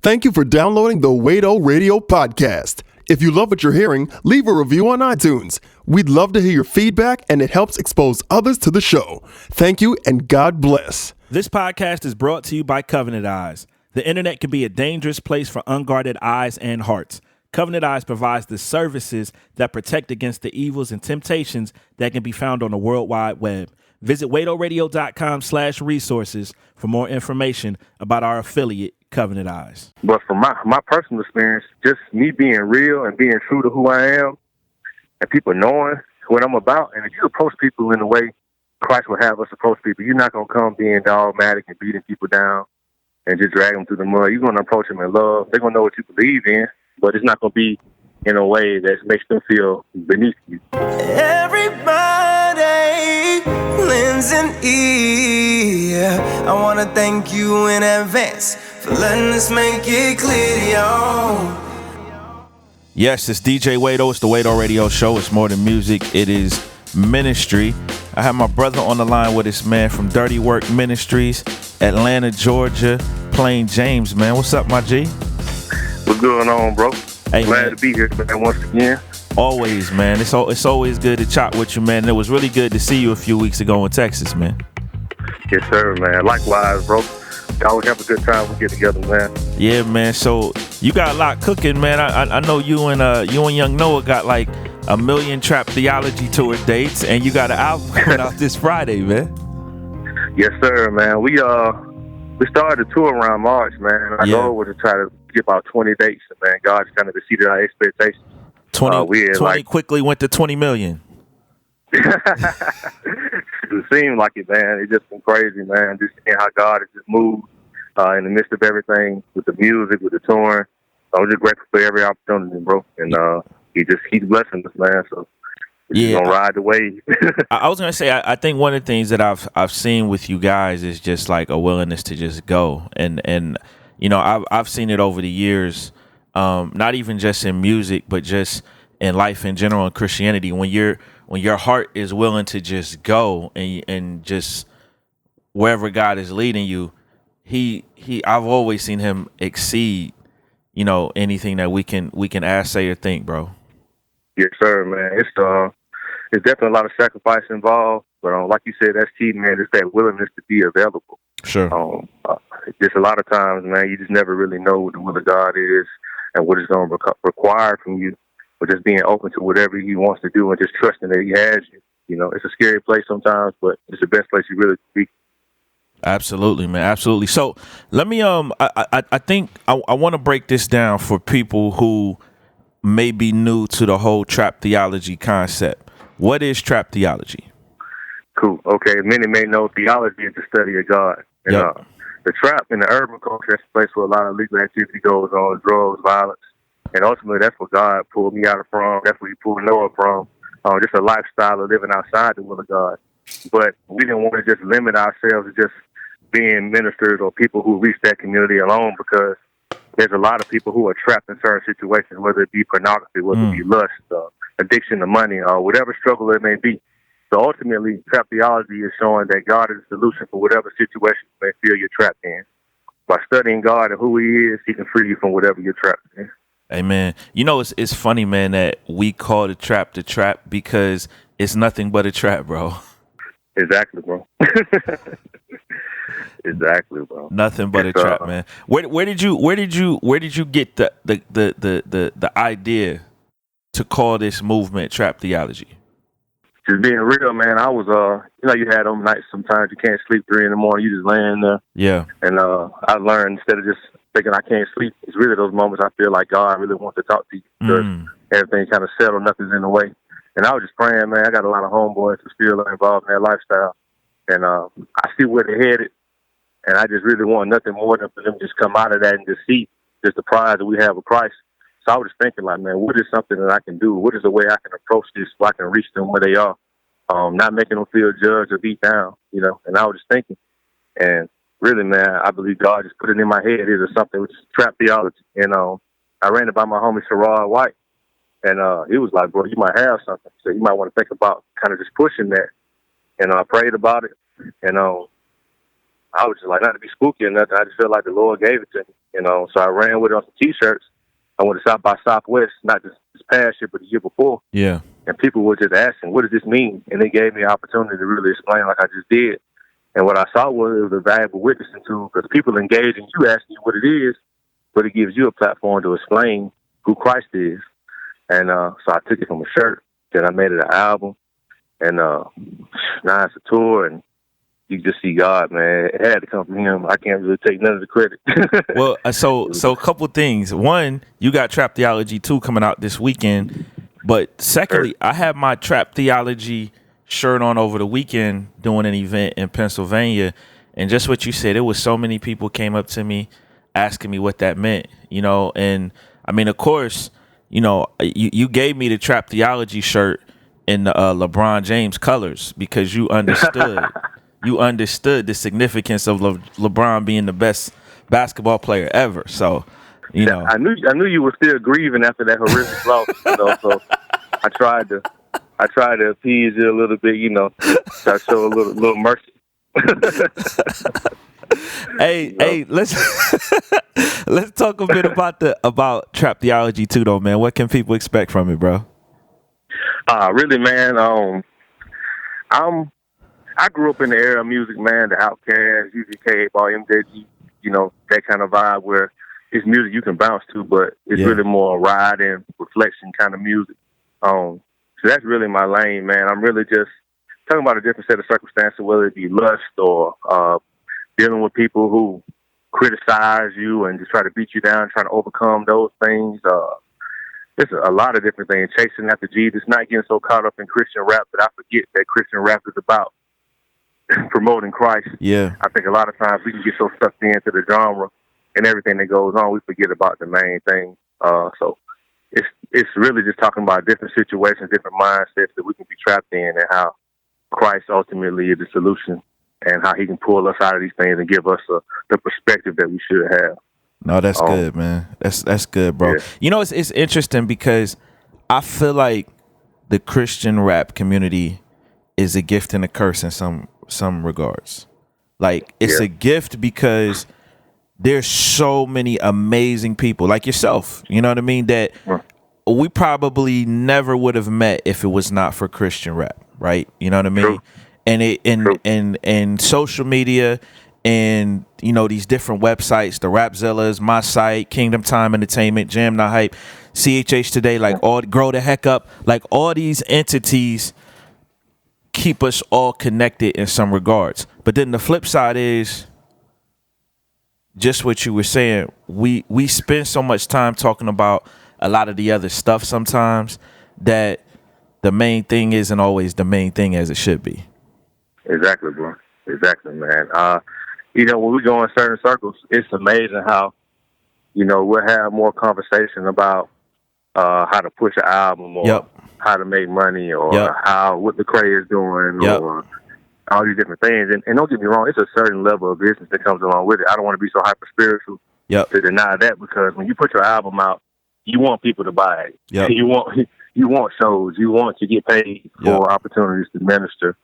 Thank you for downloading the Wado Radio Podcast. If you love what you're hearing, leave a review on iTunes. We'd love to hear your feedback, and it helps expose others to the show. Thank you, and God bless. This podcast is brought to you by Covenant Eyes. The internet can be a dangerous place for unguarded eyes and hearts. Covenant Eyes provides the services that protect against the evils and temptations that can be found on the World Wide Web. Visit wadoradio.com/resources for more information about our affiliate, Covenant Eyes. But from my personal experience, just me being real and being true to who I am, and people knowing what I'm about, and if you approach people in the way Christ would have us approach people, you're not going to come being dogmatic and beating people down and just drag them through the mud. You're going to approach them in love. They're going to know what you believe in, but it's not going to be in a way that makes them feel beneath you. Everybody lends an ear. I want to thank you in advance for letting us make it clear to y'all. Yes, it's DJ Wado. It's the Wado Radio Show. It's more than music. It is ministry. I have my brother on the line with us, man, from Dirty Work Ministries, Atlanta, Georgia, Plain James, man. What's up, my G? What's going on, bro? Hey, Glad man. to be here, man, once again. Always, man. It's always good to chat with you, man. And it was really good to see you a few weeks ago in Texas, man. Yes, sir, man. Likewise, bro. We always have a good time when we get together, man. Yeah, man. So you got a lot cooking, man. I know you and Young Noah got like 1 million Trap Theology tour dates, and you got an album coming out this Friday, man. Yes, sir, man. We started the tour around March, man. Our goal was to try to get about 20 dates, and man, God just kind of exceeded our expectations. 20 quickly went to 20 million. It seemed like it, man. It's just been crazy, man. Just seeing how God has just moved in the midst of everything, with the music, with the touring. I'm just grateful for every opportunity, bro. And he just keeps blessing us, man. So we're just gonna ride the wave. I was gonna say, I think one of the things that I've seen with you guys is just like a willingness to just go, and you know, I've seen it over the years, not even just in music, but just in life in general and Christianity. When your heart is willing to just go and just wherever God is leading you, I've always seen him exceed, you know, anything that we can ask, say, or think, bro. Yes, sir, man. It's definitely a lot of sacrifice involved, but like you said, that's key, man. It's that willingness to be available. Sure. Just a lot of times, man, you just never really know what the will of God is and what it's going to require from you. But just being open to whatever he wants to do and just trusting that he has you. You know, it's a scary place sometimes, but it's the best place you really can be. Absolutely, man. Absolutely. So let me, I think I want to break this down for people who may be new to the whole trap theology concept. What is trap theology? Cool. Okay. Many may know theology is the study of God. And the trap in the urban culture, that's a place where a lot of legal activity goes on, drugs, violence. And ultimately, that's what God pulled me out of from. That's what he pulled Noah from. Just a lifestyle of living outside the will of God. But we didn't want to just limit ourselves to just being ministers or people who reach that community alone, because there's a lot of people who are trapped in certain situations, whether it be pornography, whether it be lust, addiction to money, or whatever struggle it may be. So ultimately, trap theology is showing that God is the solution for whatever situation you may feel you're trapped in. By studying God and who he is, he can free you from whatever you're trapped in. Amen. You know, it's funny, man, that we call the trap because it's nothing but a trap, bro. Exactly, bro. Exactly, bro. Nothing but a trap, man. Where did you get the idea to call this movement trap theology? Just being real, man. I was you had them nights sometimes you can't sleep 3 a.m, you just laying there. Yeah. And I learned, instead of just thinking I can't sleep, it's really those moments I feel like God really wants to talk to you, because everything kind of settled, nothing's in the way. And I was just praying, man. I got a lot of homeboys who still are involved in that lifestyle. And I see where they're headed. And I just really want nothing more than for them to just come out of that and just see just the pride that we have with Christ. So I was just thinking, like, man, what is something that I can do? What is the way I can approach this so I can reach them where they are? Not making them feel judged or beat down, you know? And I was just thinking. And really, man, I believe God just put it in my head. It is something which is trap theology. And I ran it by my homie Sherrod White. And he was like, bro, you might have something. So you might want to think about kind of just pushing that. And I prayed about it. And I was just like, not to be spooky or nothing. I just felt like the Lord gave it to me. you know. So I ran with it on some T-shirts. I went to South by Southwest, not just this past year, but the year before. Yeah. And people were just asking, what does this mean? And they gave me the opportunity to really explain like I just did. And what I saw was it was a valuable witnessing tool because people engage in you asking you what it is, but it gives you a platform to explain who Christ is. And so I took it from a shirt, then I made it an album, and now it's a tour, and you just see God, man. It had to come from him. I can't really take none of the credit. Well, so a couple things. One, you got Trap Theology 2 coming out this weekend. But secondly, I had my Trap Theology shirt on over the weekend doing an event in Pennsylvania. And just what you said, it was so many people came up to me asking me what that meant, you know. And I mean, of course, you know, you gave me the Trap Theology shirt in the LeBron James colors because you understood. You understood the significance of LeBron being the best basketball player ever. So, you know, I knew you were still grieving after that horrific loss. You know, so I tried to appease you a little bit. You know, try to show a little mercy. Hey, let's talk a bit about Trap Theology too, though, man. What can people expect from it, bro? Really, man. I grew up in the era of music, man, the Outkast, UGK, MJG, you know, that kind of vibe where it's music you can bounce to, but it's really more ride and reflection kind of music. So that's really my lane, man. I'm really just talking about a different set of circumstances, whether it be lust or dealing with people who criticize you and just try to beat you down, trying to overcome those things. It's a lot of different things. Chasing after Jesus, not getting so caught up in Christian rap that I forget that Christian rap is about promoting Christ. Yeah. I think a lot of times we can get so sucked into the genre and everything that goes on, we forget about the main thing. So it's really just talking about different situations, different mindsets that we can be trapped in, and how Christ ultimately is the solution, and how he can pull us out of these things and give us the perspective that we should have. No, that's good, man. That's good, bro. Yeah. You know, it's interesting because I feel like the Christian rap community is a gift and a curse in some regards. Like, it's a gift because there's so many amazing people like yourself, you know what I mean, that we probably never would have met if it was not for Christian rap, right? You know what I mean? True. And and social media and, you know, these different websites, the Rapzillas, my site, Kingdom Time Entertainment, Jam Not Hype, CHH Today, like all Grow the Heck Up, like all these entities keep us all connected in some regards. But then the flip side is just what you were saying. We spend so much time talking about a lot of the other stuff sometimes that the main thing isn't always the main thing as it should be. Exactly, bro. Exactly, man. You know, when we go in certain circles, it's amazing how, you know, we'll have more conversation about how to push an album or how to make money or what the Cray is doing or all these different things. And don't get me wrong, it's a certain level of business that comes along with it. I don't want to be so hyper spiritual to deny that, because when you put your album out, you want people to buy it. You want shows. You want to get paid for opportunities to minister.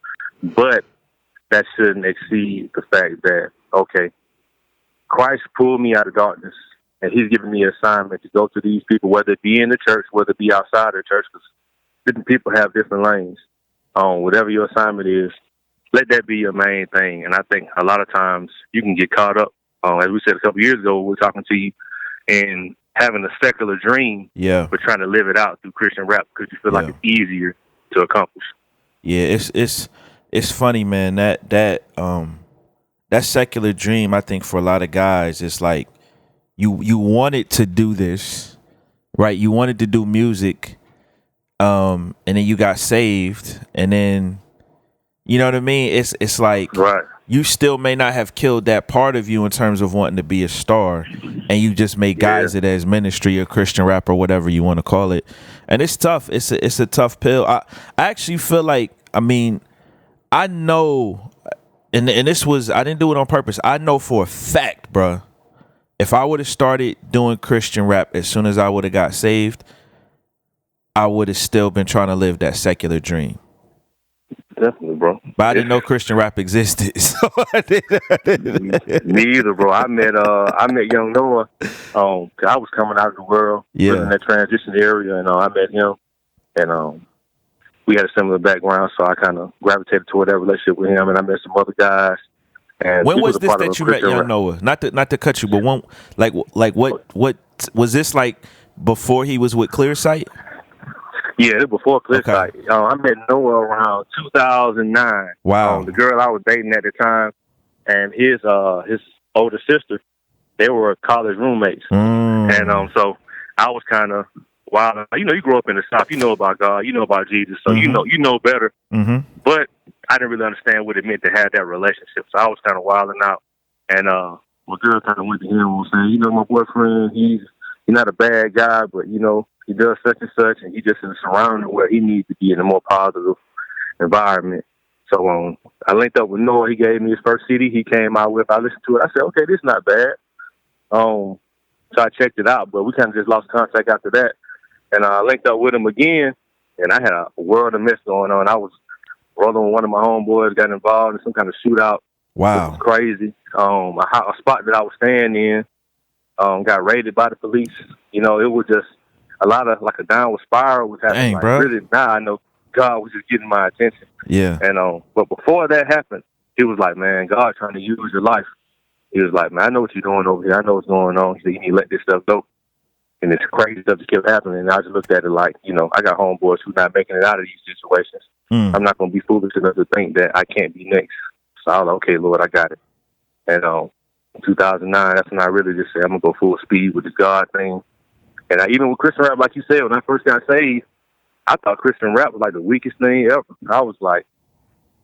But that shouldn't exceed the fact that, okay, Christ pulled me out of darkness, and he's given me an assignment to go to these people, whether it be in the church, whether it be outside the church, because different people have different lanes. Whatever your assignment is, let that be your main thing. And I think a lot of times you can get caught up, as we said a couple years ago, we were talking to you, and having a secular dream, but trying to live it out through Christian rap because you feel like it's easier to accomplish. Yeah, it's funny, man. That secular dream, I think for a lot of guys, it's like you wanted to do this, right? You wanted to do music, and then you got saved, and then you know what I mean? It's like you still may not have killed that part of you in terms of wanting to be a star, and you just may guise it as ministry or Christian rap or whatever you want to call it. And it's tough. It's a tough pill. I actually feel like, I mean, I know, and this was, I didn't do it on purpose. I know for a fact, bro, if I would have started doing Christian rap as soon as I would have got saved, I would have still been trying to live that secular dream. definitely, bro. But I didn't know Christian rap existed. So Me either, bro. I met young Noah. 'Cause I was coming out of the world, living in that transition area, and I met him, and we had a similar background, so I kind of gravitated toward that relationship with him, and I met some other guys. And when was this that you met young Noah? Not to cut you, but when, like what was this like before he was with Clearsight? Yeah, it was before Clearsight. Okay. I met Noah around 2009. Wow. The girl I was dating at the time, and his older sister, they were college roommates, and so I was kind of wild. You know, you grow up in the South, you know about God, you know about Jesus, so you know better. But I didn't really understand what it meant to have that relationship, so I was kind of wilding out. And my girl kind of went to him and was saying, you know, my boyfriend, he's not a bad guy, but you know, he does such and such, and he just is surrounded where he needs to be in a more positive environment. So I linked up with Noah. He gave me his first CD he came out with. I listened to it. I said, okay, this is not bad. So I checked it out, but we kind of just lost contact after that. And I linked up with him again, and I had a world of mess going on. I was rolling with one of my homeboys, got involved in some kind of shootout. Wow. It was crazy. A spot that I was staying in got raided by the police. You know, it was just a lot of like a downward spiral was happening. Dang, bro. Really, now I know God was just getting my attention. Yeah. And but before that happened, he was like, man, God trying to use your life. He was like, man, I know what you're doing over here. I know what's going on. He said, you need to let this stuff go. And this crazy stuff just kept happening. And I just looked at it like, you know, I got homeboys who's not making it out of these situations. I'm not going to be foolish enough to think that I can't be next. So I was like, okay, Lord, I got it. And in 2009, that's when I really just said, I'm going to go full speed with this God thing. And even with Christian rap, like you said, when I first got saved, I thought Christian rap was like the weakest thing ever. I was like,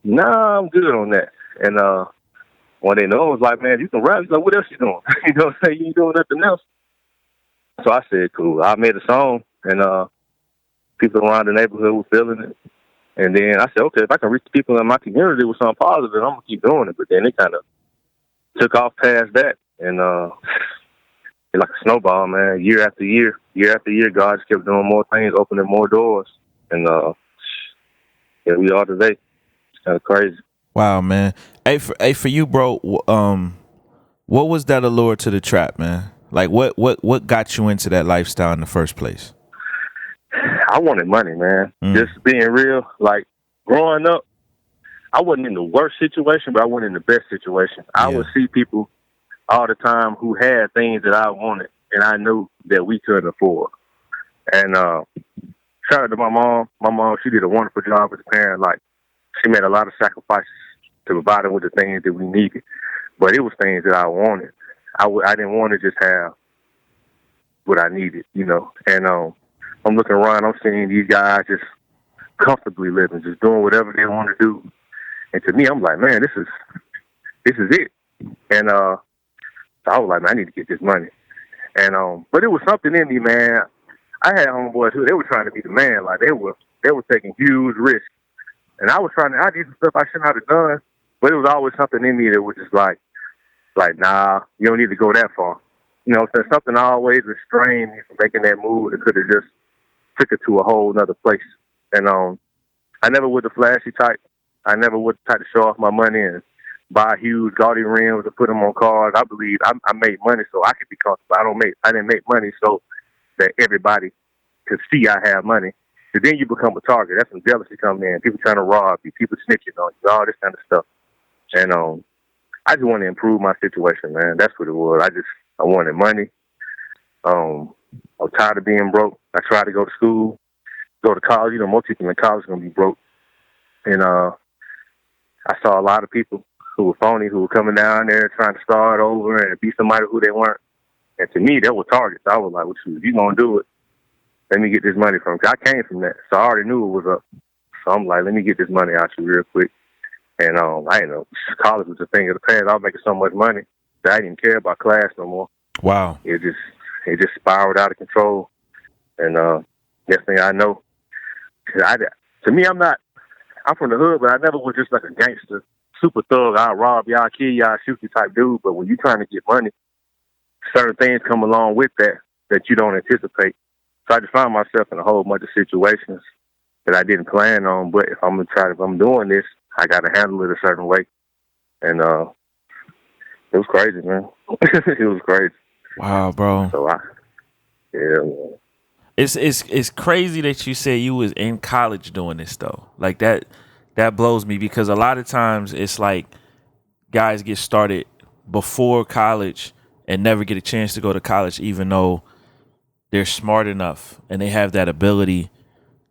nah, I'm good on that. And when they know, I was like, man, you can rap. He's like, what else you doing? You know what I'm saying? You ain't doing nothing else. So I said, cool. I made a song, and people around the neighborhood were feeling it. And then I said, okay, if I can reach people in my community with something positive, I'm going to keep doing it. But then it kind of took off past that. And it's like a snowball, man. Year after year, God just kept doing more things, opening more doors. And here we are today. It's kind of crazy. Wow, man. Hey, for you, bro, what was that allure to the trap, man? Like, what got you into that lifestyle in the first place? I wanted money, man. Just being real. Like, growing up, I wasn't in the worst situation, but I wasn't in the best situation. I would see people all the time who had things that I wanted, and I knew that we couldn't afford. And shout out to my mom. My mom, she did a wonderful job as a parent. Like, she made a lot of sacrifices to provide us with the things that we needed. But it was things that I wanted. I didn't want to just have what I needed, you know. And I'm looking around, I'm seeing these guys just comfortably living, just doing whatever they want to do. And to me, I'm like, man, this is it. And so I was like, man, I need to get this money. And but it was something in me, man. I had homeboys who they were trying to be the man, like they were taking huge risks. And I did some stuff I shouldn't have done, but it was always something in me that was just like, nah, you don't need to go that far. You know, so something always restrained me from making that move that could have just took it to a whole nother place. And I never was the flashy type. I never was the type to show off my money and buy huge gaudy rims and put them on cars. I believe I made money so I could be comfortable. I didn't make money so that everybody could see I have money. So then you become a target. That's when jealousy comes in. People trying to rob you, people snitching on you, all this kind of stuff. And I just wanted to improve my situation, man. That's what it was. I wanted money. I was tired of being broke. I tried to go to school, go to college. You know, most people in college are going to be broke. And I saw a lot of people who were phony, who were coming down there trying to start over and be somebody who they weren't. And to me, they were targets. I was like, well, shoot, if you're going to do it, let me get this money from you. I came from that, so I already knew it was up. So I'm like, let me get this money out you real quick. And I didn't know, college was a thing of the past. I was making so much money that I didn't even care about class no more. Wow. It just spiraled out of control. And next thing I know, to me, I'm from the hood, but I never was just like a gangster, super thug. I'll rob y'all, kill y'all, shoot you type dude. But when you're trying to get money, certain things come along with that you don't anticipate. So I just found myself in a whole bunch of situations that I didn't plan on. But if I'm doing this, I got to handle it a certain way. And it was crazy, man. It was crazy. Wow, bro. So yeah, man. It's crazy that you say you was in college doing this though. Like that blows me, because a lot of times it's like guys get started before college and never get a chance to go to college, even though they're smart enough and they have that ability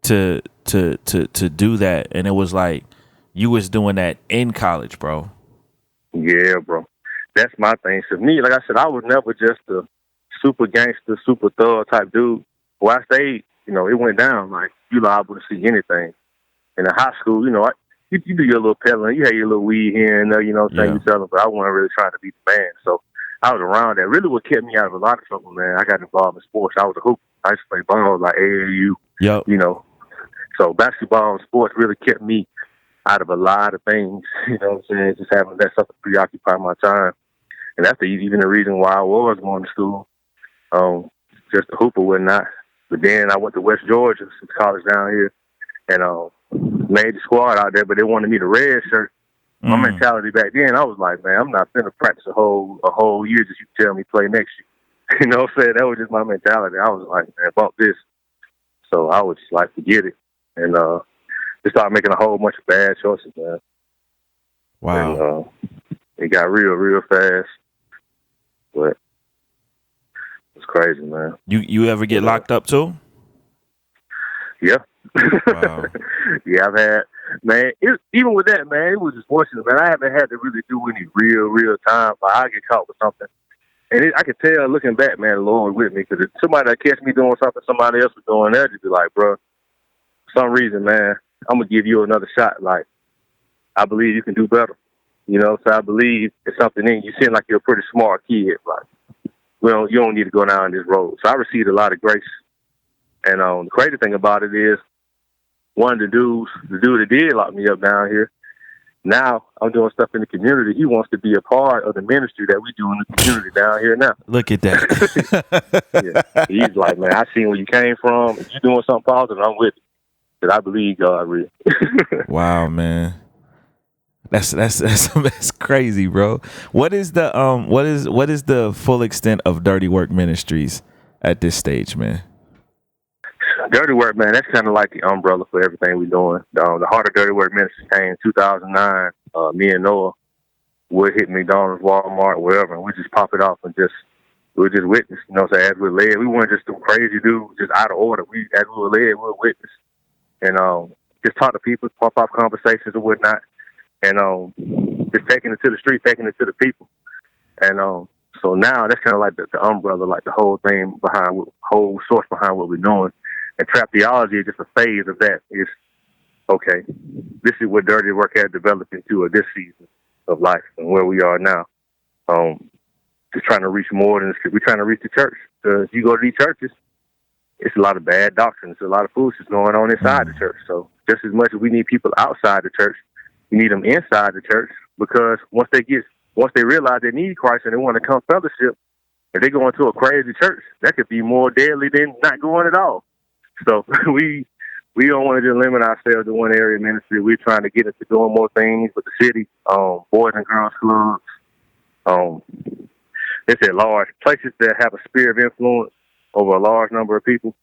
to do that. And it was like you was doing that in college, bro. Yeah, bro. That's my thing. So me, like I said, I was never just a super gangster, super thug type dude. Well, I stayed, it went down. Like, you liable to see anything. In high school, you do your little peddling. You had your little weed here and there, you selling, but I wasn't really trying to be the man. So I was around that. Really what kept me out of a lot of trouble, man, I got involved in sports. I was a hooper. I used to play ball like AAU, So basketball and sports really kept me out of a lot of things, you know what I'm saying? Just having that stuff to preoccupy my time. And that's even the reason why I was going to school. Just a hooper, whatnot. But then I went to West Georgia, some college down here, and made the squad out there, but they wanted me to red shirt. My mentality back then, I was like, man, I'm not finna practice a whole year just you tell me play next year. You know what I'm saying? That was just my mentality. I was like, man, bump this. So I was just like, forget it. And just started making a whole bunch of bad choices, man. Wow. And it got real fast. But it's crazy, man. You ever get locked up too? Yeah. Wow. Yeah, I've had, man, even with that, man, it was just fortunate, man. I haven't had to really do any real time, but I get caught with something. And I could tell looking back, man, the Lord was with me, because if somebody that catch me doing something somebody else was doing, they'd just be like, bro, for some reason, man, I'm going to give you another shot. Like, I believe you can do better. So I believe it's something in you. You seem like you're a pretty smart kid. Like, you don't need to go down this road. So I received a lot of grace. And the crazy thing about it is, one of the dude that did lock me up down here, now I'm doing stuff in the community. He wants to be a part of the ministry that we do in the community down here now. Look at that. Yeah. He's like, man, I seen where you came from. If you're doing something positive, I'm with you. Because I believe God really. Wow, man. That's crazy, bro. What is the full extent of Dirty Work Ministries at this stage, man? Dirty Work, man, that's kind of like the umbrella for everything we're doing. The Heart of Dirty Work Ministries came in 2009. Me and Noah would hit McDonald's, Walmart, wherever, and we just pop it off and we just witness. As we're led, we weren't just some crazy dudes, just out of order. As we were led, we were witness. And just talk to people, pop off conversations and whatnot. And just taking it to the street, taking it to the people. And so now that's kind of like the umbrella, like the whole thing whole source behind what we're doing. And trap theology is just a phase of that. It's, okay, this is what Dirty Work has developed into at this season of life and where we are now. Just trying to reach more than this. We're trying to reach the church. If you go to these churches, it's a lot of bad doctrines. There's a lot of foolishness going on inside the church. So just as much as we need people outside the church, we need them inside the church, because once they realize they need Christ and they want to come fellowship, if they go into a crazy church, that could be more deadly than not going at all. So we don't want to just limit ourselves to one area of ministry. We're trying to get into doing more things with the city, boys and girls clubs. It's at large places that have a sphere of influence over a large number of people.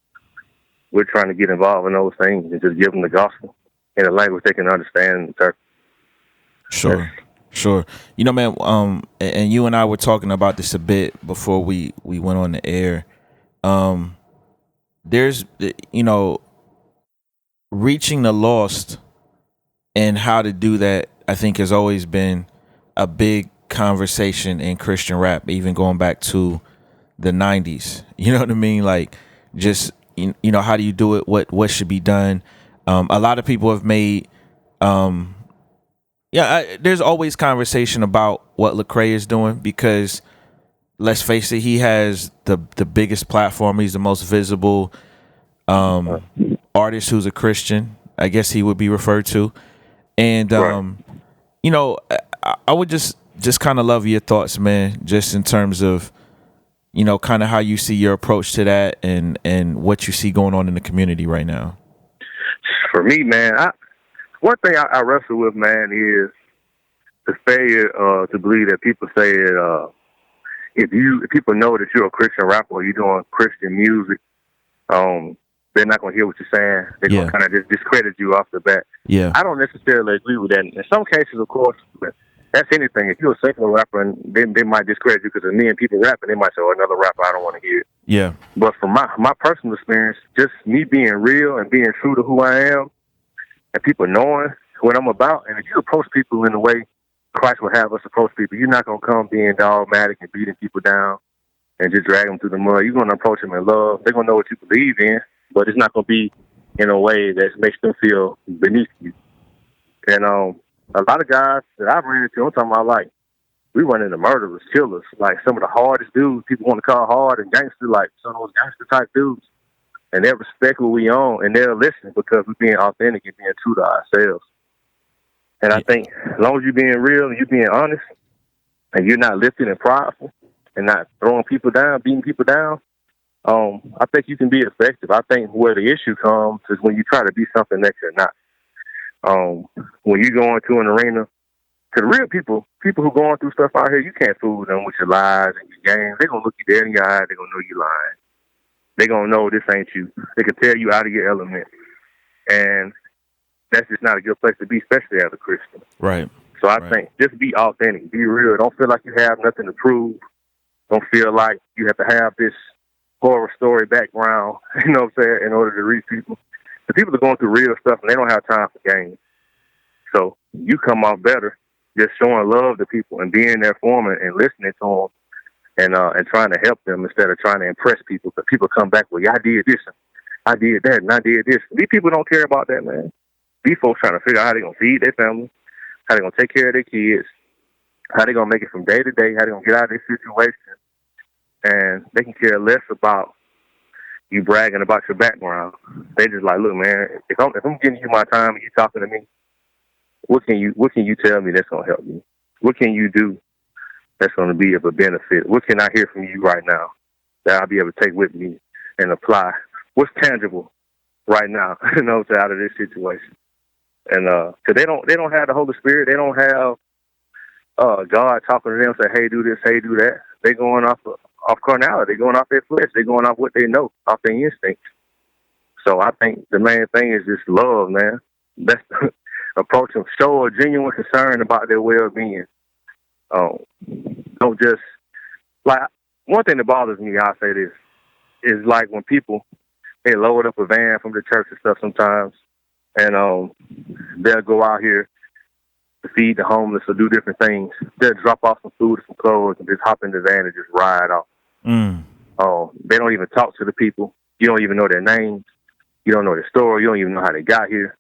We're trying to get involved in those things and just give them the gospel in a language they can understand. Sure. Man, and you and I were talking about this a bit before we went on the air. There's, reaching the lost and how to do that, I think, has always been a big conversation in Christian rap, even going back to the 90s. You know what I mean? Like, just, how do you do it? What should be done? A lot of people have made, there's always conversation about what Lecrae is doing, because let's face it, he has the biggest platform. He's the most visible artist who's a Christian, I guess he would be referred to. And, right. I would just kind of love your thoughts, man, just in terms of, kind of how you see your approach to that and what you see going on in the community right now. For me, man, one thing I wrestle with, man, is the failure to believe that people say that if people know that you're a Christian rapper or you're doing Christian music, they're not going to hear what you're saying. They're going to kind of just discredit you off the bat. Yeah. I don't necessarily agree with that. In some cases, of course, that's anything. If you're a secular rapper, and they might discredit you because of me and people rapping, they might say, oh, another rapper, I don't want to hear it. Yeah. But from my personal experience, just me being real and being true to who I am and people knowing what I'm about, and if you approach people in the way Christ would have us approach people, you're not going to come being dogmatic and beating people down and just drag them through the mud. You're going to approach them in love. They're going to know what you believe in, but it's not going to be in a way that makes them feel beneath you. And a lot of guys that I've ran into, I'm talking about, like, we run into murderers, killers, like some of the hardest dudes people want to call hard and gangster, like some of those gangster type dudes. And they respect what we own, and they'll listen because we're being authentic and being true to ourselves. And I think as long as you're being real and you're being honest and you're not lifted and prideful and not throwing people down, beating people down, I think you can be effective. I think where the issue comes is when you try to be something that you're not. When you go into an arena, because real people who going through stuff out here, you can't fool them with your lies and your games. They're going to look you dead in your eye. They're going to know you're lying. They're going to know this ain't you. They can tell you out of your element. And that's just not a good place to be, especially as a Christian. Right. So I think just be authentic, be real. Don't feel like you have nothing to prove. Don't feel like you have to have this horror story background, you know what I'm saying, in order to reach people. The people are going through real stuff, and they don't have time for games. So you come out better just showing love to people and being there for them and listening to them and trying to help them instead of trying to impress people. Because people come back, well, yeah, I did this, and I did that, and I did this. These people don't care about that, man. These folks trying to figure out how they're going to feed their family, how they're going to take care of their kids, how they're going to make it from day to day, how they're going to get out of this situation. And they can care less about you bragging about your background. They just like, look, man, if I'm giving you my time and you talking to me, what can you tell me that's going to help me? What can you do that's going to be of a benefit? What can I hear from you right now that I'll be able to take with me and apply? What's tangible right now, you know, out of this situation? And because they don't have the Holy Spirit, they don't have God talking to them, say, hey, do this, hey, do that. They're going off carnality. They're going off their flesh. They're going off what they know, off their instincts. So I think the main thing is just love, man. That's approach them, show a genuine concern about their well-being. Don't just, like, one thing that bothers me, I'll say this, is like when people, they load up a van from the church and stuff sometimes, and they'll go out here to feed the homeless or do different things. They'll drop off some food or some clothes and just hop in the van and just ride off. They don't even talk to the people. You don't even know their names. You don't know their story. You don't even know how they got here.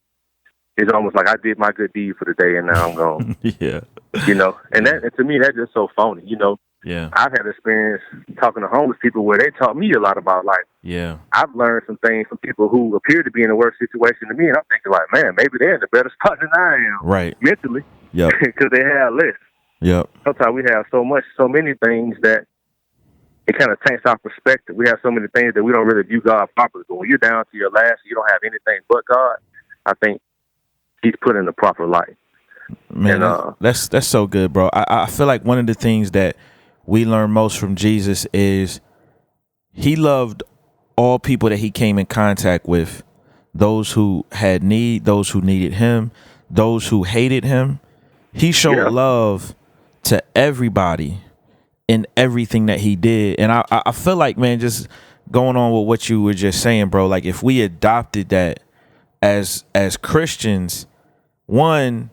It's almost like I did my good deed for the day and now I'm gone. Yeah. You know, and to me, that's just so phony, you know. Yeah. I've had experience talking to homeless people where they taught me a lot about life. Yeah. I've learned some things from people who appear to be in a worse situation than me, and I'm thinking like, man, maybe they're in a better spot than I am. Right. Mentally. Yep. Because they have less. Yep. Sometimes we have so many things that it kind of taints our perspective. We have so many things that we don't really view God properly. But when you're down to your last, you don't have anything but God, I think He's put in the proper light. Man, and, that's so good, bro. I feel like one of the things that we learn most from Jesus is He loved all people that He came in contact with, those who had need, those who needed Him, those who hated Him. He showed love to everybody in everything that He did. And I feel like, man, just going on with what you were just saying, bro, like if we adopted that as Christians, one,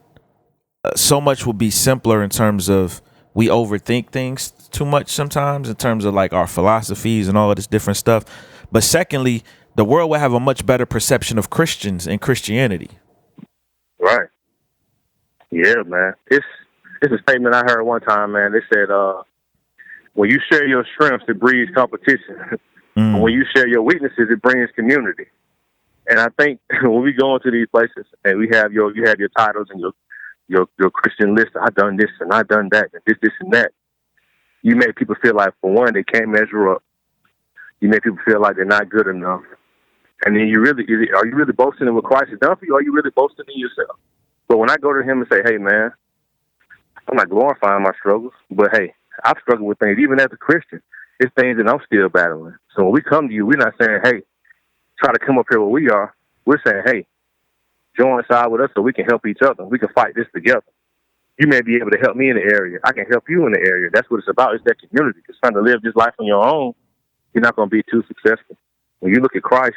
so much would be simpler in terms of we overthink things too much sometimes in terms of like our philosophies and all of this different stuff. But secondly, the world will have a much better perception of Christians and Christianity. Right. Yeah, man. It's a statement I heard one time, man. They said, when you share your strengths, it breeds competition. When you share your weaknesses, it brings community. And I think when we go into these places and you have your titles and your Christian list, I've done this and I've done that and this and that, you make people feel like, for one, they can't measure up. You make people feel like they're not good enough. And then are you really boasting in what Christ has done for you, or are you really boasting in yourself? But when I go to him and say, hey, man, I'm not glorifying my struggles, but hey, I've struggled with things. Even as a Christian, it's things that I'm still battling. So when we come to you, we're not saying, hey, try to come up here where we are. We're saying, hey, join side with us so we can help each other. We can fight this together. You may be able to help me in the area. I can help you in the area. That's what it's about. It's that community. Because trying to live this life on your own, you're not going to be too successful. When you look at Christ,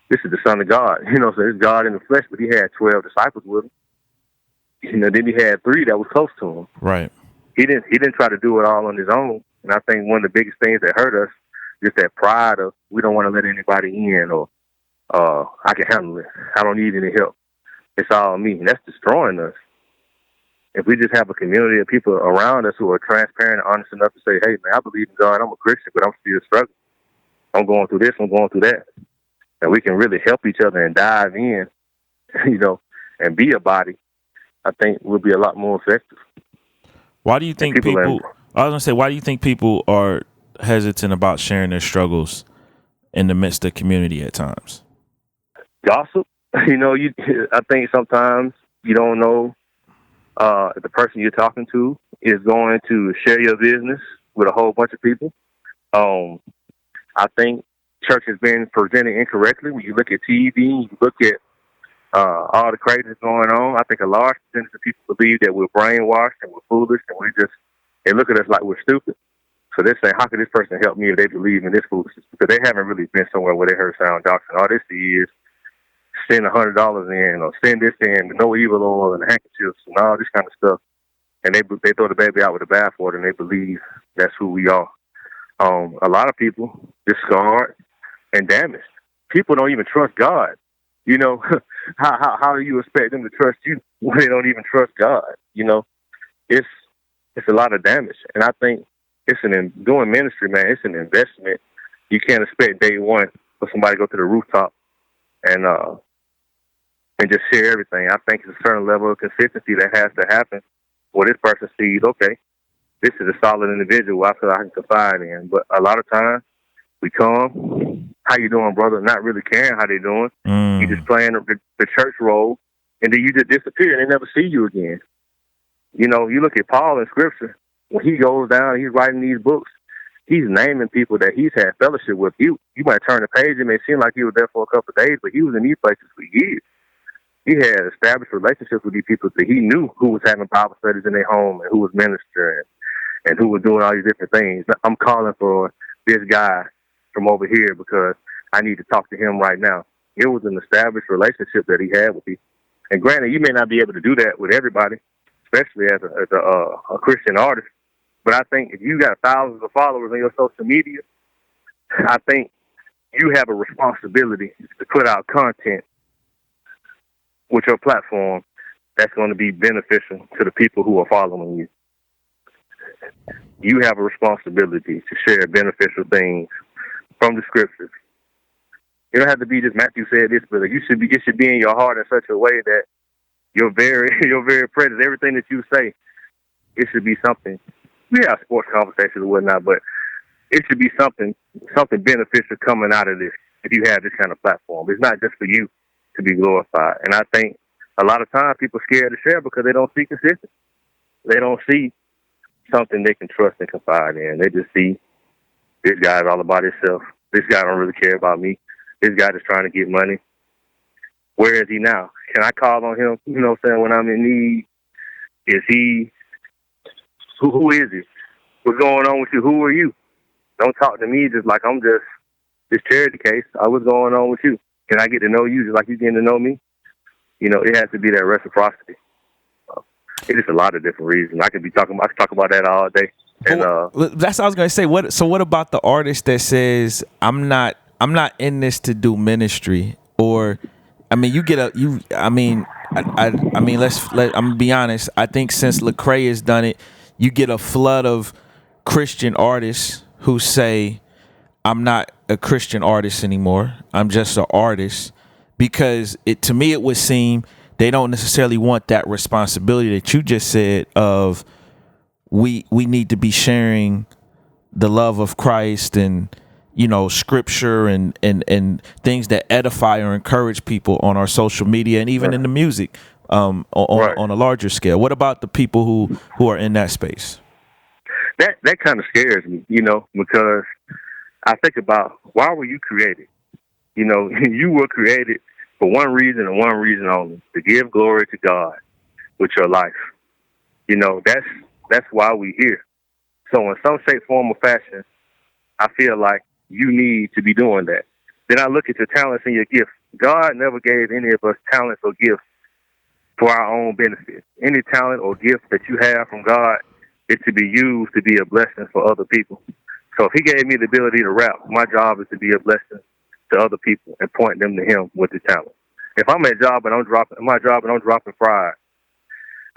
this is the Son of God. So it's God in the flesh, but he had 12 disciples with him. Then he had 3 that was close to him. Right. He didn't try to do it all on his own. And I think one of the biggest things that hurt us is that pride of we don't want to let anybody in, or I can handle it. I don't need any help. It's all me. And that's destroying us. If we just have a community of people around us who are transparent and honest enough to say, hey, man, I believe in God. I'm a Christian, but I'm still struggling. I'm going through this. I'm going through that. And we can really help each other and dive in, and be a body, I think we'll be a lot more effective. Why do you think why do you think people are hesitant about sharing their struggles in the midst of community at times? Gossip. I think sometimes you don't know if the person you're talking to is going to share your business with a whole bunch of people. I think church has been presented incorrectly. When you look at TV, you look at all the craziness going on, I think a large percentage of people believe that we're brainwashed and we're foolish, and they look at us like we're stupid. So they're saying, how can this person help me if they believe in this foolishness? Because they haven't really been somewhere where they heard sound doctrine. All they see is send $100 in, or send this in with no evil oil and handkerchiefs and all this kind of stuff. And they throw the baby out with the bathwater, and they believe that's who we are. A lot of people discard and damaged. People don't even trust God. How do you expect them to trust you when they don't even trust God? It's a lot of damage. And I think doing ministry, man, it's an investment. You can't expect day one for somebody to go to the rooftop and just share everything. I think it's a certain level of consistency that has to happen where this person sees, okay, this is a solid individual I feel I can confide in. But a lot of times we come, how you doing, brother? Not really caring how they doing. You just playing the church role, and then you just disappear and they never see you again. You look at Paul in Scripture. When he goes down, he's writing these books. He's naming people that he's had fellowship with. You might turn the page, it may seem like he was there for a couple of days, but he was in these places for years. He had established relationships with these people that he knew who was having Bible studies in their home and who was ministering and who was doing all these different things. I'm calling for this guy from over here because I need to talk to him right now. It was an established relationship that he had with people. And granted, you may not be able to do that with everybody, especially as a Christian artist. But I think if you got thousands of followers on your social media, I think you have a responsibility to put out content with your platform that's going to be beneficial to the people who are following you. You have a responsibility to share beneficial things from the Scriptures. It don't have to be just Matthew said this, but it should be in your heart in such a way that your very presence, everything that you say, it should be something. We have sports conversations and whatnot, but it should be something beneficial coming out of this if you have this kind of platform. It's not just for you to be glorified. And I think a lot of times people are scared to share because they don't see consistency. They don't see something they can trust and confide in. They just see this guy's all about himself. This guy don't really care about me. This guy just trying to get money. Where is he now? Can I call on him, when I'm in need? Is he... Who is he? What's going on with you? Who are you? Don't talk to me just like I'm just this charity case. What's going on with you? Can I get to know you just like you getting to know me? It has to be that reciprocity. It's just a lot of different reasons. I could talk about that all day. And that's what I was gonna say. What about the artist that says I'm not in this to do ministry? Or I'm gonna be honest. I think since Lecrae has done it, you get a flood of Christian artists who say, I'm not a Christian artist anymore. I'm just an artist. Because to me, it would seem they don't necessarily want that responsibility that you just said of we need to be sharing the love of Christ and scripture and things that edify or encourage people on our social media and even in the music on a larger scale. What about the people who are in that space? That kind of scares me, because I think about, why were you created? You were created for one reason and one reason only, to give glory to God with your life. That's why we're here. So in some shape, form, or fashion, I feel like you need to be doing that. Then I look at your talents and your gifts. God never gave any of us talents or gifts for our own benefit. Any talent or gift that you have from God is to be used to be a blessing for other people. So if he gave me the ability to rap, my job is to be a blessing to other people and point them to him with the talent. If I'm at my job and I'm dropping fries,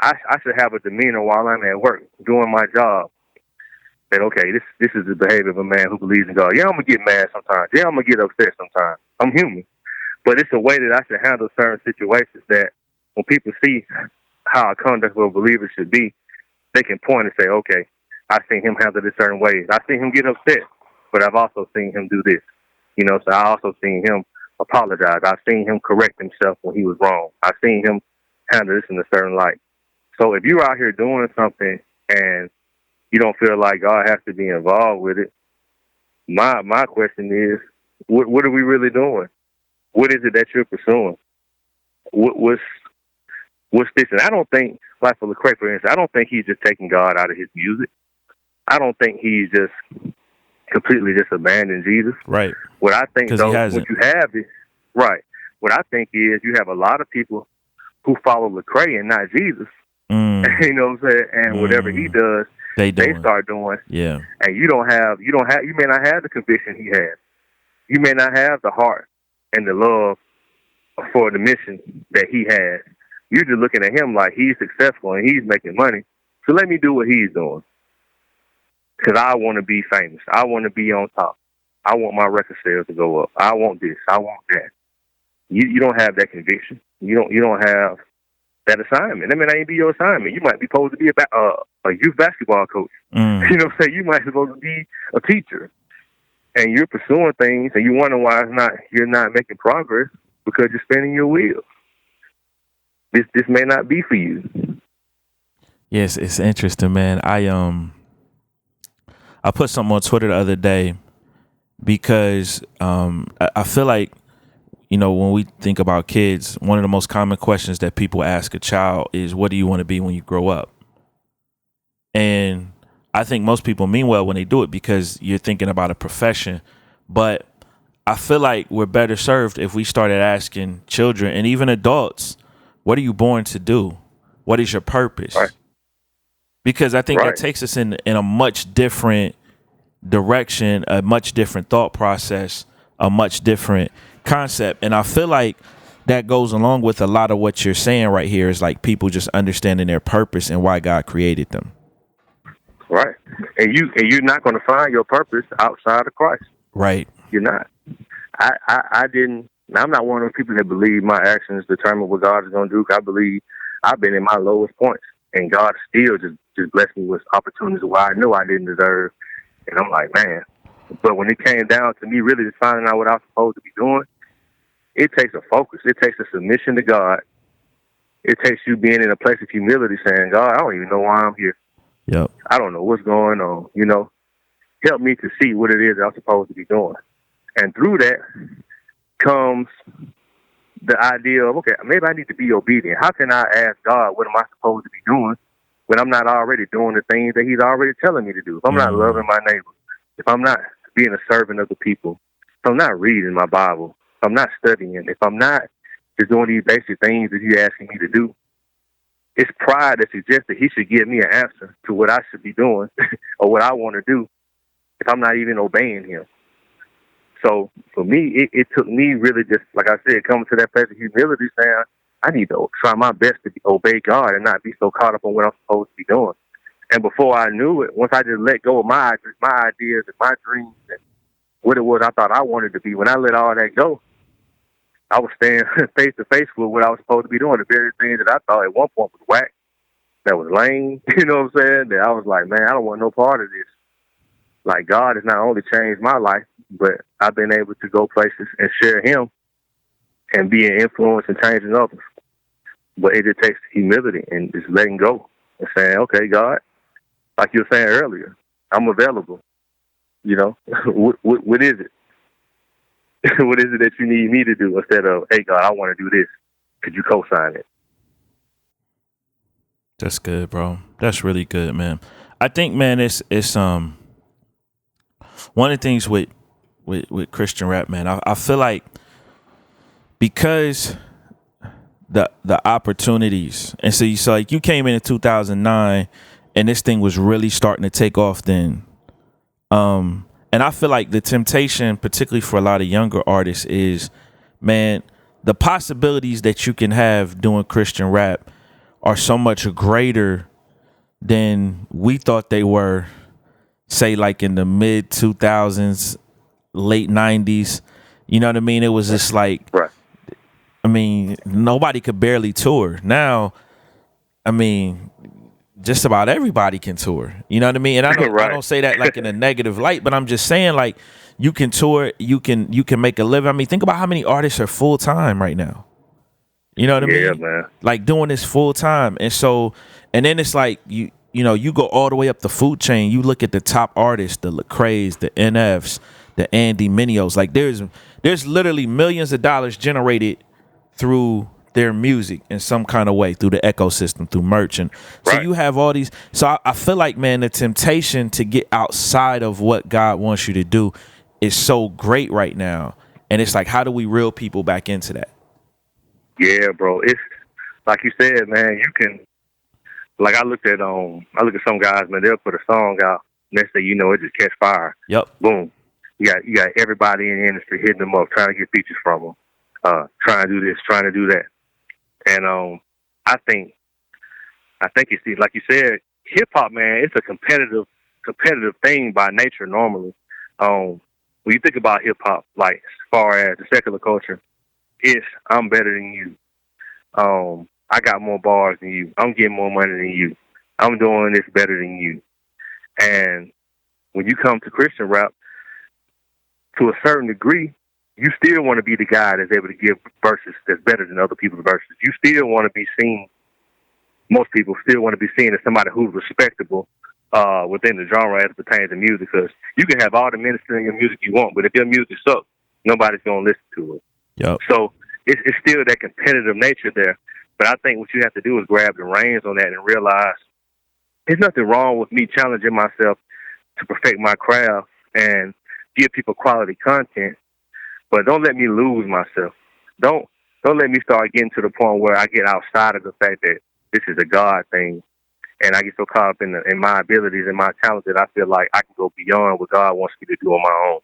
I should have a demeanor while I'm at work doing my job that, okay, this is the behavior of a man who believes in God. Yeah, I'm going to get mad sometimes. Yeah, I'm going to get upset sometimes. I'm human. But it's a way that I should handle certain situations that when people see how a conduct of a believer should be, they can point and say, okay, I've seen him handle it certain ways. I've seen him get upset, but I've also seen him do this. So I also seen him apologize. I've seen him correct himself when he was wrong. I've seen him handle this in a certain light. So if you're out here doing something and you don't feel like God has to be involved with it, my question is, what are we really doing? What is it that you're pursuing? What's this? And I don't think, like for Lecrae, for instance, I don't think he's just taking God out of his music. I don't think he's just completely just abandoned Jesus. Right. What I think, though, what you have is, right, what I think is you have a lot of people who follow Lecrae and not Jesus. You know what I'm saying? And whatever he does, they start doing. Yeah. And you may not have the conviction he has. You may not have the heart and the love for the mission that he has. You're just looking at him like he's successful and he's making money. So let me do what he's doing. Because I want to be famous. I want to be on top. I want my record sales to go up. I want this. I want that. You don't have that conviction. You don't have that assignment. That may not even be your assignment. You might be supposed to be a youth basketball coach. You know what I'm saying? You might be supposed to be a teacher. And you're pursuing things and you wonder why you're not making progress because you're spinning your wheels. This may not be for you. Yes, it's interesting, man. I put something on Twitter the other day because I feel like, when we think about kids, one of the most common questions that people ask a child is, what do you want to be when you grow up? And I think most people mean well when they do it because you're thinking about a profession. But I feel like we're better served if we started asking children and even adults, what are you born to do? What is your purpose? Right. Because I think that takes us in a much different direction, a much different thought process, a much different concept. And I feel like that goes along with a lot of what you're saying right here is like people just understanding their purpose and why God created them. Right. And you're not going to find your purpose outside of Christ. Right. You're not. I'm not one of those people that believe my actions determine what God is going to do. I believe I've been in my lowest points and God still just blessed me with opportunities where I knew I didn't deserve. And I'm like, man. But when it came down to me really just finding out what I was supposed to be doing, it takes a focus. It takes a submission to God. It takes you being in a place of humility saying, God, I don't even know why I'm here. Yep. I don't know what's going on. Help me to see what it is that I'm supposed to be doing. And through that comes the idea of, okay, maybe I need to be obedient. How can I ask God, what am I supposed to be doing when I'm not already doing the things that he's already telling me to do? If I'm not loving my neighbor, if I'm not being a servant of the people, if I'm not reading my Bible, if I'm not studying, if I'm not just doing these basic things that he's asking me to do, it's pride that suggests that he should give me an answer to what I should be doing or what I want to do if I'm not even obeying him. So for me, it took me really just, like I said, coming to that place of humility saying, I need to try my best to obey God and not be so caught up on what I'm supposed to be doing. And before I knew it, once I just let go of my ideas and my dreams and what it was I thought I wanted to be, when I let all that go, I was standing face to face with what I was supposed to be doing, the very things that I thought at one point was whack, that was lame, you know what I'm saying? That I was like, man, I don't want no part of this. like God has not only changed my life, but I've been able to go places and share Him and be an influence and changing others. But it just takes humility and just letting go and saying, okay, God, like you were saying earlier, I'm available. You know, what is it? What is it that you need me to do instead of, hey, God, I want to do this. Could you co-sign it? That's good, bro. That's really good, man. I think, man, it's one of the things with Christian rap, man. I feel like because the opportunities, and so like you came in 2009, and this thing was really starting to take off then. And I feel like the temptation, particularly for a lot of younger artists, is, man, the possibilities that you can have doing Christian rap are so much greater than we thought they were, say, like in the mid 2000s, late 90s. You know what I mean? It was just like, right. I mean, nobody could barely tour. Now, I mean, just about everybody can tour. You know what I mean? And I don't, right. I don't say that like in a negative light, but I'm just saying, like, you can tour, you can make a living. I mean, think about how many artists are full time right now. You know what I mean? Yeah, man. Like doing this full time. And so, and then it's like you know, you go all the way up the food chain. You look at the top artists, the Lecrae's, the NFs, the Andy Minios. Like there's literally millions of dollars generated through their music in some kind of way, through the ecosystem, through merch. And so right. you have all these. So I feel like, man, the temptation to get outside of what God wants you to do is so great right now. And it's like, how do we reel people back into that? Yeah, bro. It's like you said, man, you can, like I look at some guys, man, they'll put a song out, next thing you know, it just catch fire. Yep. Boom. You got everybody in the industry hitting them up, trying to get features from them, trying to do this, trying to do that. And I think it's, like you said, hip hop, man, it's a competitive thing by nature normally. When you think about hip hop, like as far as the secular culture, it's I'm better than you. I got more bars than you. I'm getting more money than you. I'm doing this better than you. And when you come to Christian rap, to a certain degree, you still want to be the guy that's able to give verses that's better than other people's verses. You still want to be seen. Most people still want to be seen as somebody who's respectable within the genre as it pertains to music. Because you can have all the ministry in your music you want, but if your music sucks, nobody's going to listen to it. Yep. So it's still that competitive nature there. But I think what you have to do is grab the reins on that and realize there's nothing wrong with me challenging myself to perfect my craft and give people quality content. But don't let me lose myself. Don't let me start getting to the point where I get outside of the fact that this is a God thing, and I get so caught up in my abilities and my talents that I feel like I can go beyond what God wants me to do on my own,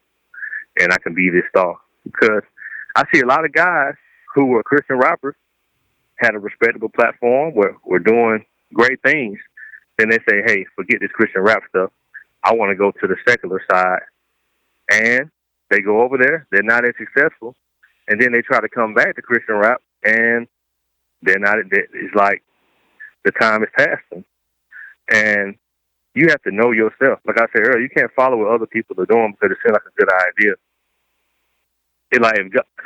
and I can be this star. Because I see a lot of guys who were Christian rappers, had a respectable platform, were doing great things. Then they say, hey, forget this Christian rap stuff. I want to go to the secular side. And they go over there. They're not as successful. And then they try to come back to Christian rap, and they're not. It's like the time is past them. And you have to know yourself. Like I said earlier, you can't follow what other people are doing because it seems like a good idea. It's like,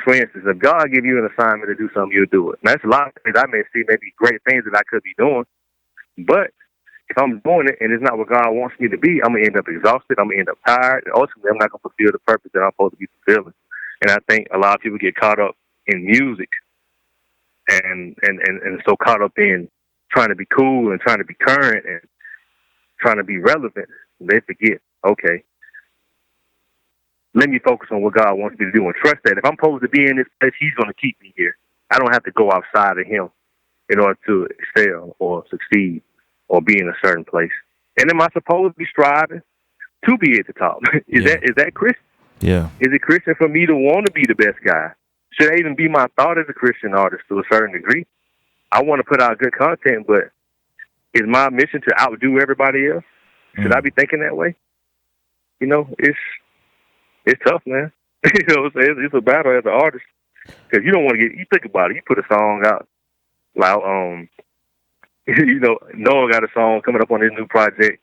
for instance, if God give you an assignment to do something, you'll do it. Now, that's a lot of things I may see, maybe great things that I could be doing. But if I'm doing it and it's not what God wants me to be, I'm going to end up exhausted. I'm going to end up tired. And ultimately, I'm not going to fulfill the purpose that I'm supposed to be fulfilling. And I think a lot of people get caught up in music and so caught up in trying to be cool and trying to be current and trying to be relevant. They forget, okay, let me focus on what God wants me to do and trust that if I'm supposed to be in this place, He's going to keep me here. I don't have to go outside of Him in order to excel or succeed or be in a certain place. And am I supposed to be striving to be at the top? Is that Christian? Yeah. Is it Christian for me to want to be the best guy? Should that even be my thought as a Christian artist to a certain degree? I want to put out good content, but is my mission to outdo everybody else? Should I be thinking that way? You know, it's tough, man. You know what I'm saying? It's a battle as an artist. Because you don't want to you think about it, you put a song out, like, you know, Noah got a song coming up on his new project.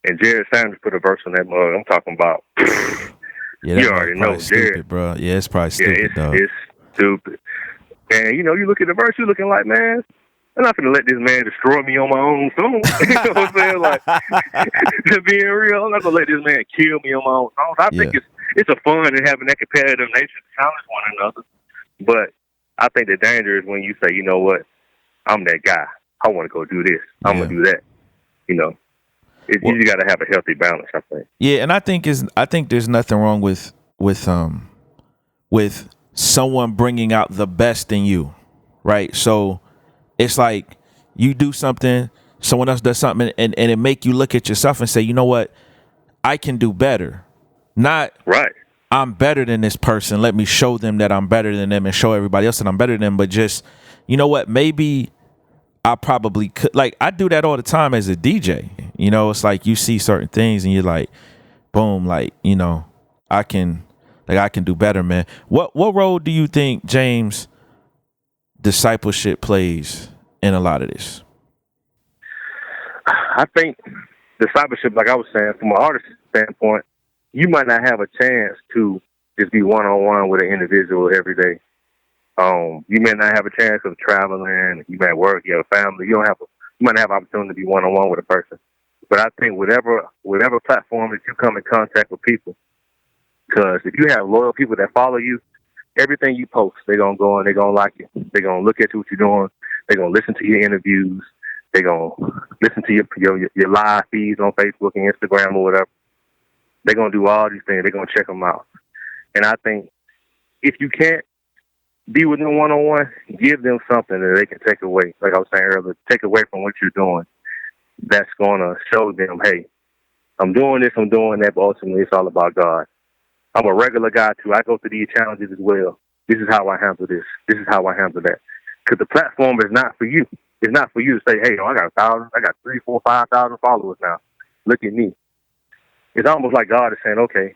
And Jared Sanders put a verse on that mug. I'm talking about. Yeah, that you already know, stupid, Jared, bro. Yeah, it's probably stupid, dog. It's stupid. And you look at the verse, you're looking like, man, I'm not gonna let this man destroy me on my own song. You know what I'm saying? Like, to being real, I'm not gonna let this man kill me on my own songs. I think it's a fun and having that competitive nature to challenge one another. But I think the danger is when you say, you know what, I'm that guy. I want to go do this. I'm gonna do that. You got to have a healthy balance, I think. Yeah, and I think there's nothing wrong with someone bringing out the best in you, right? So it's like you do something, someone else does something, and it make you look at yourself and say, you know what, I can do better. Not right. I'm better than this person. Let me show them that I'm better than them and show everybody else that I'm better than them. But just, you know what, maybe I probably could. Like, I do that all the time as a DJ. It's like you see certain things and you're like, boom, like, I can do better, man. What role do you think, James, discipleship plays in a lot of this? I think discipleship, like I was saying, from an artist standpoint, you might not have a chance to just be one-on-one with an individual every day. You may not have a chance of traveling. You may work. You have a family. You might not have an opportunity to be one-on-one with a person. But I think whatever platform that you come in contact with people, because if you have loyal people that follow you, everything you post, they're going to go and they're going to like it. They're going to look at what you're doing. They're going to listen to your interviews. They're going to listen to your live feeds on Facebook and Instagram or whatever. They're going to do all these things. They're going to check them out. And I think if you can't be with them one-on-one, give them something that they can take away. Like I was saying earlier, take away from what you're doing. That's going to show them, hey, I'm doing this, I'm doing that, but ultimately it's all about God. I'm a regular guy, too. I go through these challenges as well. This is how I handle this. This is how I handle that. Because the platform is not for you. It's not for you to say, hey, I got 1,000, I got 3,000, 4,000, 5,000 followers now. Look at me. It's almost like God is saying, okay,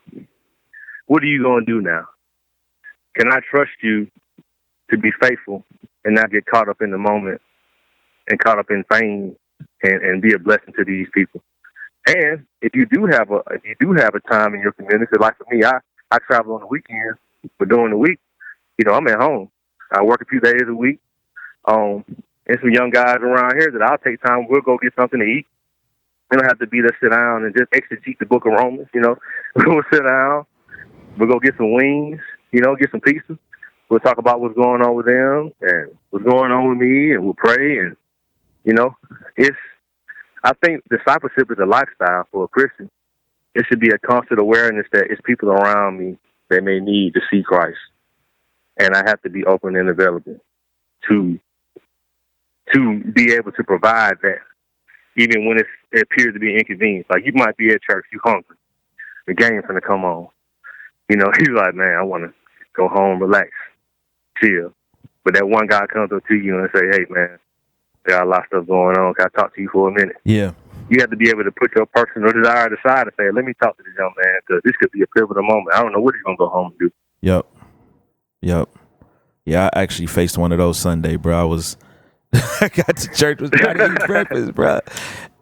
what are you going to do now? Can I trust you to be faithful and not get caught up in the moment and caught up in fame and be a blessing to these people? And if you do have a time in your community, like for me, I travel on the weekends, but during the week, I'm at home. I work a few days a week. And some young guys around here that I'll take time. We'll go get something to eat. We don't have to be there, sit down and just exegete the book of Romans. We'll sit down. We'll go get some wings. Get some pizza. We'll talk about what's going on with them and what's going on with me, and we'll pray. And I think discipleship is a lifestyle for a Christian. It should be a constant awareness that it's people around me that may need to see Christ. And I have to be open and available to be able to provide that, even when it appears to be inconvenient. Like, you might be at church, you hungry. The game's going to come on. You're like, man, I want to go home, relax, chill. But that one guy comes up to you and say, hey, man, got a lot of stuff going on. Can I talk to you for a minute? Yeah. You have to be able to put your personal desire aside and say, let me talk to this young man, because this could be a pivotal moment. I don't know what he's going to go home and do. Yep. Yeah, I actually faced one of those Sunday, bro. I got to church, was trying to eat breakfast, bro.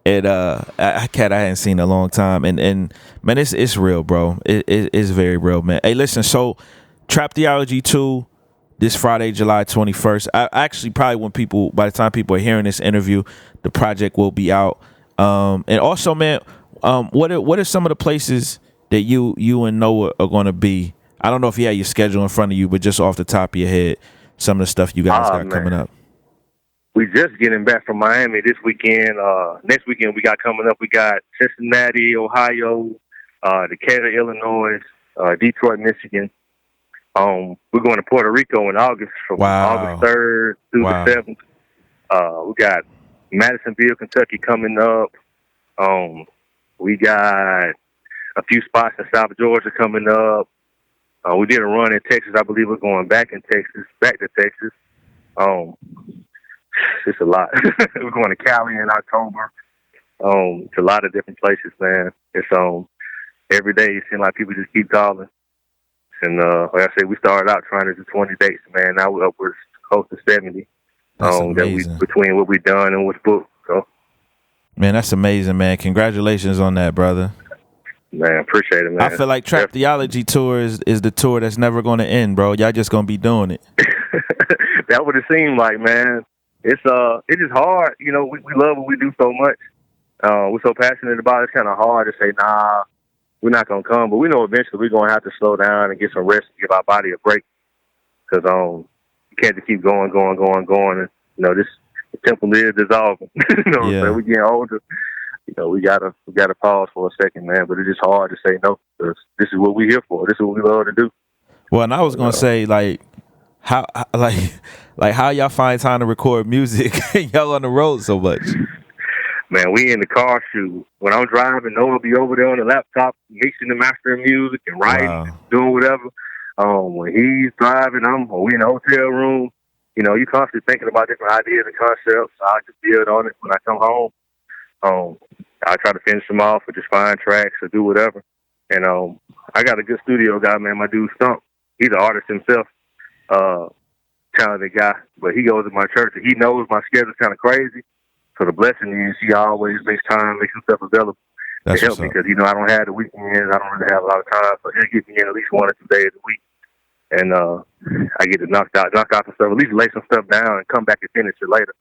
And I hadn't seen in a long time. And man, it's real, bro. It's very real, man. Hey, listen, so Trap Theology 2, this Friday, July 21st. I actually probably by the time people are hearing this interview, the project will be out. And also, man, what are some of the places that you and Noah are going to be? I don't know if you have your schedule in front of you, but just off the top of your head, some of the stuff you guys got coming up. We just getting back from Miami this weekend. Next weekend we got coming up. We got Cincinnati, Ohio, Decatur, Illinois, Detroit, Michigan. We're going to Puerto Rico in August from August 3rd through the 7th. We got Madisonville, Kentucky coming up. We got a few spots in South Georgia coming up. We did a run in Texas. I believe we're going back to Texas. It's a lot. We're going to Cali in October. It's a lot of different places, man. It's every day it seems like people just keep calling. And like I said, we started out trying to do 20 dates, man. Now we're upwards close to 70. That's amazing. Between what we've done and what's booked. So Man, that's amazing, man. Congratulations on that, brother. Man, appreciate it, man. I feel like Trap Theology Tour is the tour that's never going to end, bro. Y'all just going to be doing it. That would it seemed like, man. It's just hard. You know, we love what we do so much. We're so passionate about it. It's kind of hard to say, nah, we're not going to come. But we know eventually we're going to have to slow down and get some rest and give our body a break. Because you can't just keep going. And, you know, this temple is dissolving. You know what I'm saying? We're getting older. You know, we gotta pause for a second, man. But it's just hard to say no, because this is what we're here for. This is what we love to do. Well, and I was gonna say, like, how y'all find time to record music? Y'all on the road so much. Man, we in the car shoot. When I'm driving, Noah will be over there on the laptop mixing and mastering music and writing, doing whatever. When he's driving, we in the hotel room. You know, you constantly thinking about different ideas and concepts. I just build on it when I come home. I try to finish them off or just find tracks or do whatever. And I got a good studio guy, man. My dude Stump. He's an artist himself, talented guy. But he goes to my church and he knows my schedule's kind of crazy. So the blessing is he always makes himself available to help me because, you know, I don't have the weekends. I don't really have a lot of time. So he'll get me in at least 1 or 2 days a week. And I get to knock out some stuff, at least lay some stuff down and come back and finish it later.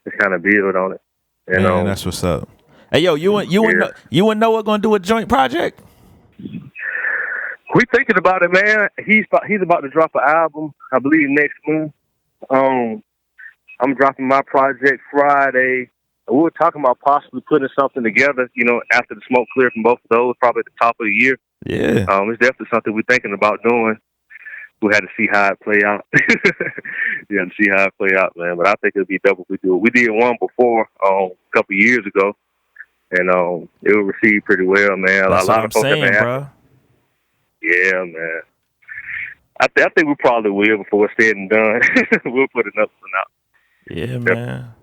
Just kind of build on it. And, man, that's what's up. Hey, yo, you and Noah gonna do a joint project? We thinking about it, man. He's about to drop an album, I believe, next month. I'm dropping my project Friday. We were talking about possibly putting something together, you know, after the smoke cleared from both of those, probably at the top of the year. Yeah. It's definitely something we're thinking about doing. We had to see how it play out. Man. But I think it'll be dope if we do it. We did one before a couple years ago, and it was received pretty well, man. That's a lot of folks saying, bro. Yeah, man. I think we probably will before it's said and done. We'll put another one out. Yeah, man.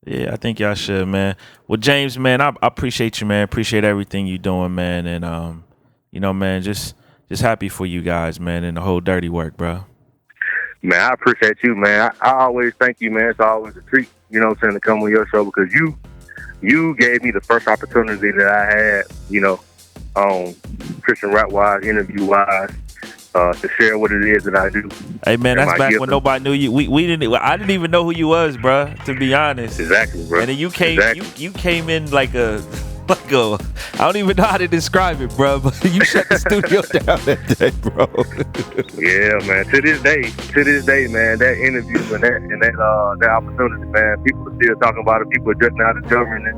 Yeah, I think y'all should, man. Well, James, man, I appreciate you, man. Appreciate everything you doing, man. And you know, man, just happy for you guys, man, and the whole dirty work, bro. Man, I appreciate you, man. I always thank you, man. It's always a treat, you know what I'm saying, to come on your show because you gave me the first opportunity that I had, you know, Christian rap-wise, interview-wise, to share what it is that I do. Hey, man, that's back when nobody knew you. I didn't even know who you was, bro, to be honest. Exactly, bro. And then you came in like a I don't even know how to describe it, bro, but you shut the studio down that day, bro. Yeah, man. To this day, man, that interview and that opportunity, man, people are still talking about it. People are just now discovering it.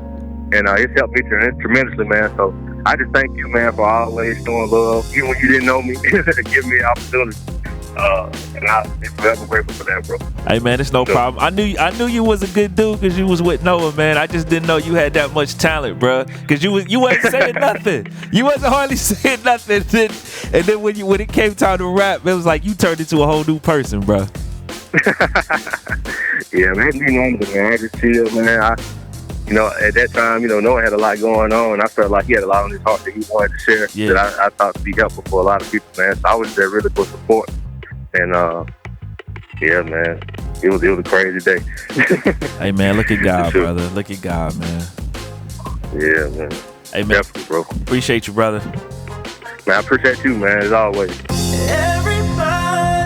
And it's helped me tremendously, man. So I just thank you, man, for always showing love. Even when you didn't know me, give me an opportunity. And I'll be forever grateful for that, bro. Hey, man, it's no problem. I knew you was a good dude because you was with Noah, man. I just didn't know you had that much talent, bro. Because you wasn't saying nothing. You wasn't hardly saying nothing. And then when it came time to rap, it was like you turned into a whole new person, bro. Yeah, man, man. I just chill, man. You know, at that time, you know, Noah had a lot going on. I felt like he had a lot on his heart that he wanted to share that I thought would be helpful for a lot of people, man. So I was there really for support. And, yeah, man, it was a crazy day. Hey, man, look at God, brother. Look at God, man. Yeah, man. Hey, man. Definitely, bro. Appreciate you, brother. Man, I appreciate you, man, as always. Everybody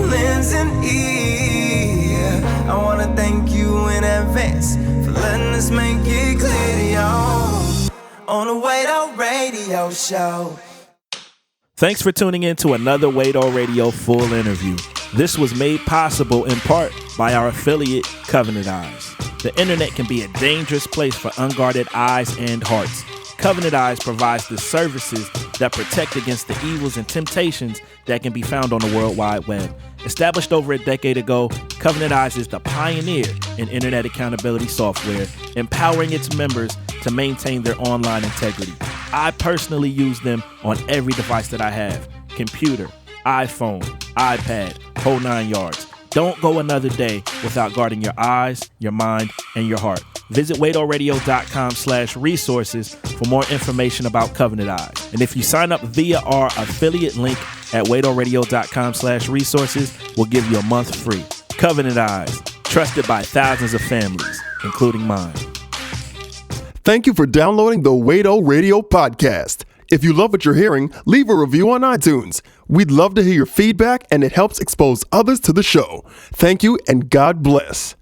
lends an ear. I want to thank you in advance for letting us make it clear to y'all on the Wait Out Radio Show. Thanks for tuning in to another Wait On Radio full interview. This was made possible in part by our affiliate, Covenant Eyes. The internet can be a dangerous place for unguarded eyes and hearts. Covenant Eyes provides the services that protect against the evils and temptations that can be found on the World Wide Web. Established over a decade ago, Covenant Eyes is the pioneer in internet accountability software, empowering its members to maintain their online integrity. I personally use them on every device that I have: computer, iPhone, iPad, whole 9 yards. Don't go another day without guarding your eyes, your mind, and your heart. Visit waitoradio.com/resources for more information about Covenant Eyes. And if you sign up via our affiliate link at waitoradio.com/resources, we'll give you a month free. Covenant Eyes, trusted by thousands of families, including mine. Thank you for downloading the Wado Radio Podcast. If you love what you're hearing, leave a review on iTunes. We'd love to hear your feedback, and it helps expose others to the show. Thank you, and God bless.